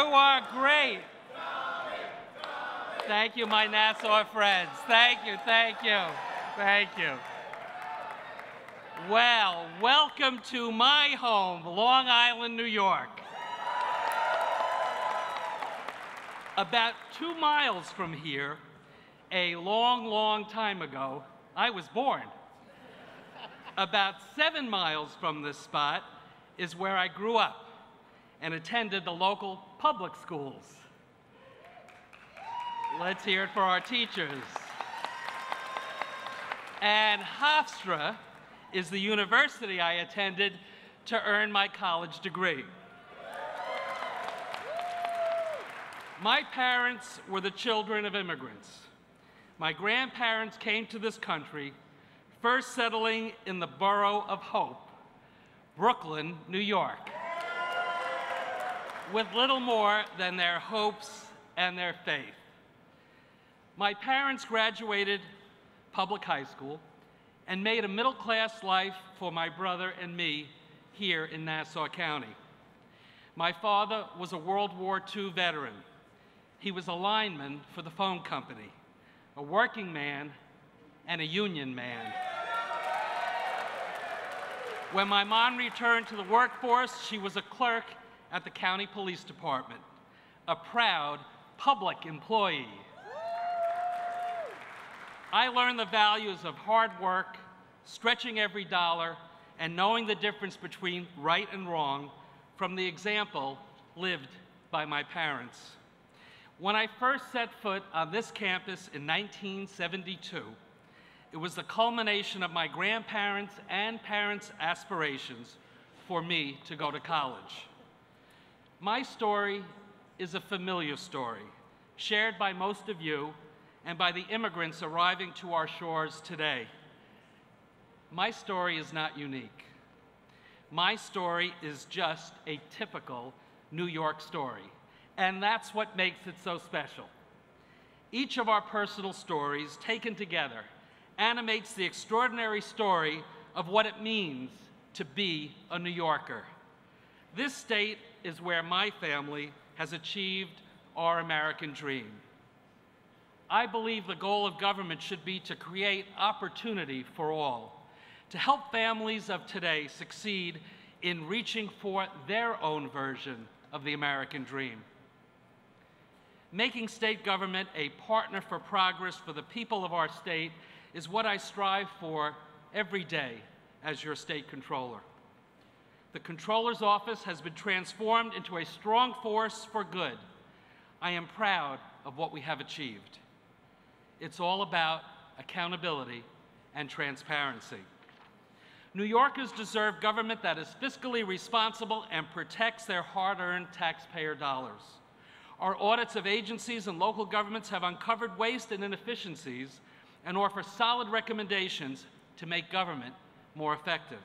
are great. Thank you, my Nassau friends. Thank you, thank you, thank you. Well, welcome to my home, Long Island, New York. About 2 miles from here, a long, long time ago, I was born. About 7 miles from this spot is where I grew up and attended the local public schools. Let's hear it for our teachers. And Hofstra is the university I attended to earn my college degree. My parents were the children of immigrants. My grandparents came to this country, first settling in the borough of Hope, Brooklyn, New York, with little more than their hopes and their faith. My parents graduated public high school and made a middle-class life for my brother and me here in Nassau County. My father was a World War II veteran. He was a lineman for the phone company, a working man and a union man. When my mom returned to the workforce, she was a clerk at the county police department, a proud public employee. I learned the values of hard work, stretching every dollar, and knowing the difference between right and wrong from the example lived by my parents. When I first set foot on this campus in 1972, it was the culmination of my grandparents' and parents' aspirations for me to go to college. My story is a familiar story, shared by most of you and by the immigrants arriving to our shores today. My story is not unique. My story is just a typical New York story, and that's what makes it so special. Each of our personal stories, taken together, animates the extraordinary story of what it means to be a New Yorker. This state is where my family has achieved our American dream. I believe the goal of government should be to create opportunity for all, to help families of today succeed in reaching for their own version of the American dream. Making state government a partner for progress for the people of our state is what I strive for every day as your state controller. The Comptroller's office has been transformed into a strong force for good. I am proud of what we have achieved. It's all about accountability and transparency. New Yorkers deserve government that is fiscally responsible and protects their hard-earned taxpayer dollars. Our audits of agencies and local governments have uncovered waste and inefficiencies and offer solid recommendations to make government more effective.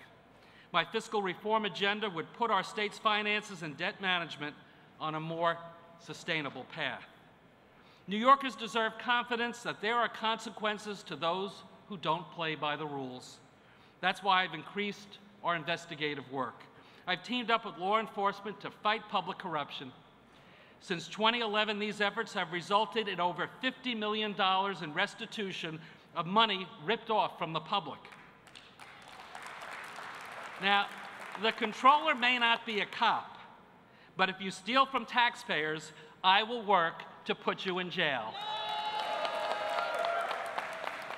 My fiscal reform agenda would put our state's finances and debt management on a more sustainable path. New Yorkers deserve confidence that there are consequences to those who don't play by the rules. That's why I've increased our investigative work. I've teamed up with law enforcement to fight public corruption. Since 2011, these efforts have resulted in over $50 million in restitution of money ripped off from the public. Now, the Comptroller may not be a cop, but if you steal from taxpayers, I will work to put you in jail.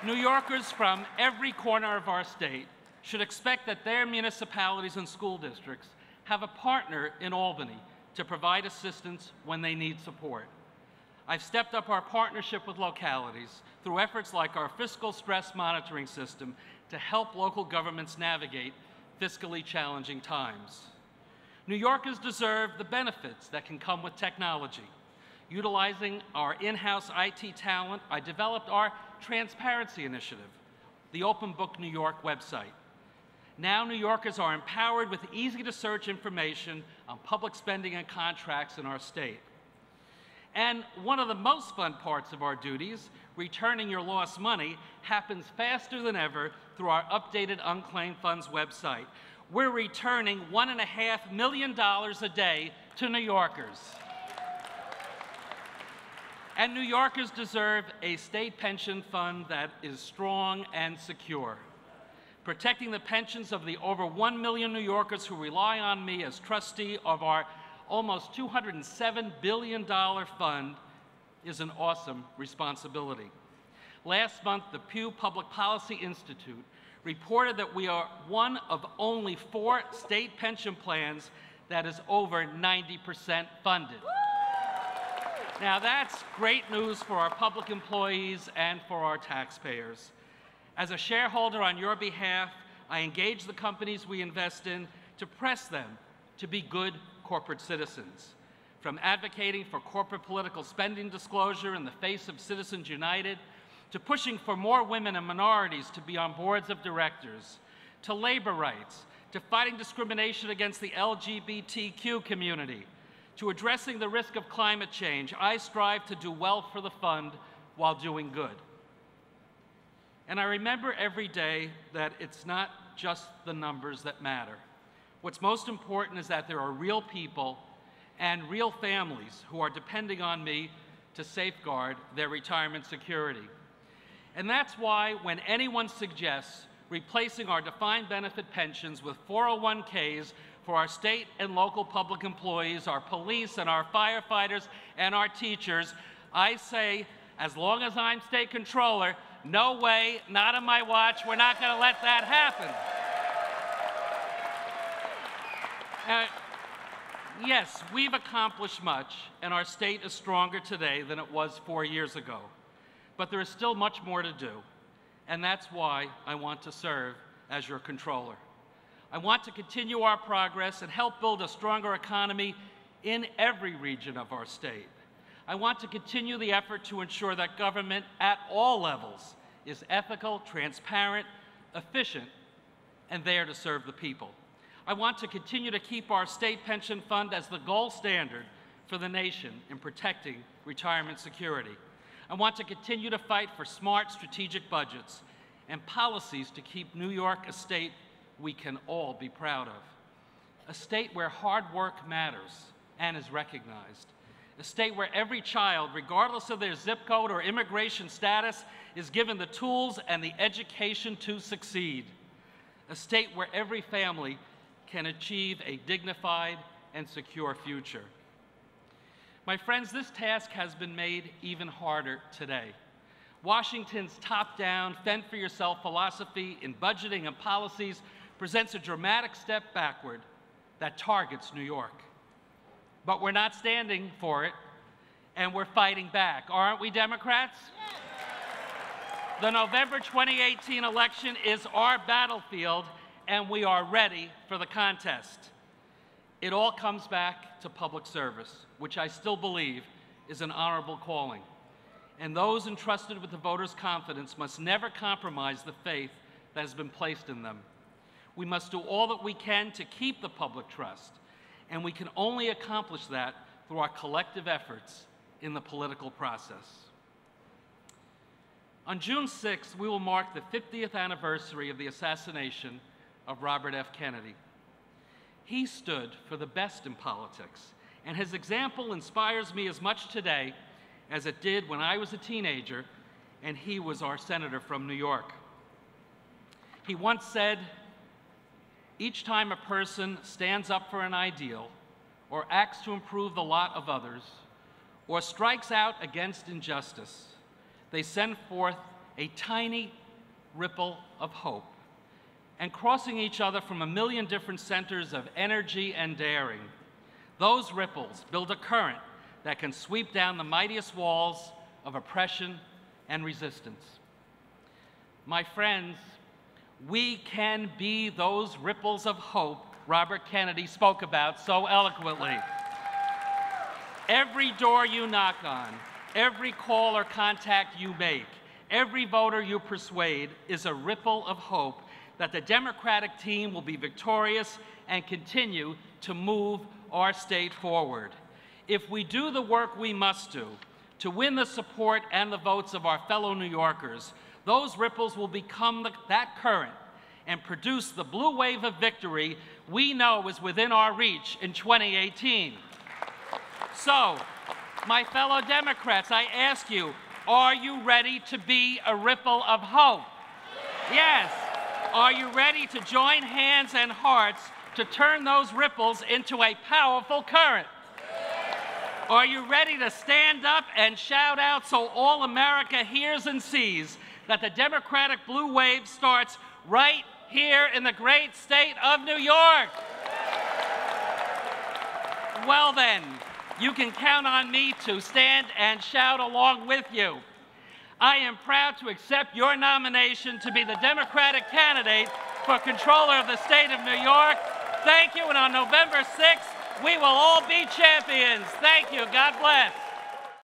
New Yorkers from every corner of our state should expect that their municipalities and school districts have a partner in Albany to provide assistance when they need support. I've stepped up our partnership with localities through efforts like our fiscal stress monitoring system to help local governments navigate fiscally challenging times. New Yorkers deserve the benefits that can come with technology. Utilizing our in-house IT talent, I developed our Transparency Initiative, the Open Book New York website. Now New Yorkers are empowered with easy-to-search information on public spending and contracts in our state. And one of the most fun parts of our duties, returning your lost money, happens faster than ever through our updated Unclaimed Funds website. We're returning $1.5 million a day to New Yorkers. And New Yorkers deserve a state pension fund that is strong and secure, protecting the pensions of the over 1 million New Yorkers who rely on me as trustee of our almost $207 billion fund is an awesome responsibility. Last month, the Pew Public Policy Institute reported that we are one of only 4 state pension plans that is over 90% funded. Now, that's great news for our public employees and for our taxpayers. As a shareholder on your behalf, I engage the companies we invest in to press them to be good corporate citizens. From advocating for corporate political spending disclosure in the face of Citizens United, to pushing for more women and minorities to be on boards of directors, to labor rights, to fighting discrimination against the LGBTQ community, to addressing the risk of climate change, I strive to do well for the fund while doing good. And I remember every day that it's not just the numbers that matter. What's most important is that there are real people and real families who are depending on me to safeguard their retirement security. And that's why when anyone suggests replacing our defined benefit pensions with 401ks for our state and local public employees, our police and our firefighters and our teachers, I say, as long as I'm state controller, no way, not on my watch, we're not going to let that happen. Yes, we've accomplished much, and our state is stronger today than it was 4 years ago. But there is still much more to do, and that's why I want to serve as your controller. I want to continue our progress and help build a stronger economy in every region of our state. I want to continue the effort to ensure that government at all levels is ethical, transparent, efficient, and there to serve the people. I want to continue to keep our state pension fund as the gold standard for the nation in protecting retirement security. I want to continue to fight for smart, strategic budgets and policies to keep New York a state we can all be proud of. A state where hard work matters and is recognized. A state where every child, regardless of their zip code or immigration status, is given the tools and the education to succeed. A state where every family can achieve a dignified and secure future. My friends, this task has been made even harder today. Washington's top-down, fend-for-yourself philosophy in budgeting and policies presents a dramatic step backward that targets New York. But we're not standing for it, and we're fighting back. Aren't we, Democrats? The November 2018 election is our battlefield, and we are ready for the contest. It all comes back to public service, which I still believe is an honorable calling. And those entrusted with the voters' confidence must never compromise the faith that has been placed in them. We must do all that we can to keep the public trust, and we can only accomplish that through our collective efforts in the political process. On June 6th, we will mark the 50th anniversary of the assassination of Robert F. Kennedy. He stood for the best in politics, and his example inspires me as much today as it did when I was a teenager and he was our senator from New York. He once said, "Each time a person stands up for an ideal, or acts to improve the lot of others, or strikes out against injustice, they send forth a tiny ripple of hope, and crossing each other from a million different centers of energy and daring. Those ripples build a current that can sweep down the mightiest walls of oppression and resistance." My friends, we can be those ripples of hope Robert Kennedy spoke about so eloquently. Every door you knock on, every call or contact you make, every voter you persuade is a ripple of hope that the Democratic team will be victorious and continue to move our state forward. If we do the work we must do to win the support and the votes of our fellow New Yorkers, those ripples will become that current and produce the blue wave of victory we know is within our reach in 2018. So, My fellow Democrats, I ask you, are you ready to be a ripple of hope? Yes. Are you ready to join hands and hearts to turn those ripples into a powerful current? Are you ready to stand up and shout out so all America hears and sees that the Democratic blue wave starts right here in the great state of New York? Well then, you can count on me to stand and shout along with you. I am proud to accept your nomination to be the Democratic candidate for controller of the state of New York. Thank you, and on November 6th, we will all be champions. Thank you. God bless.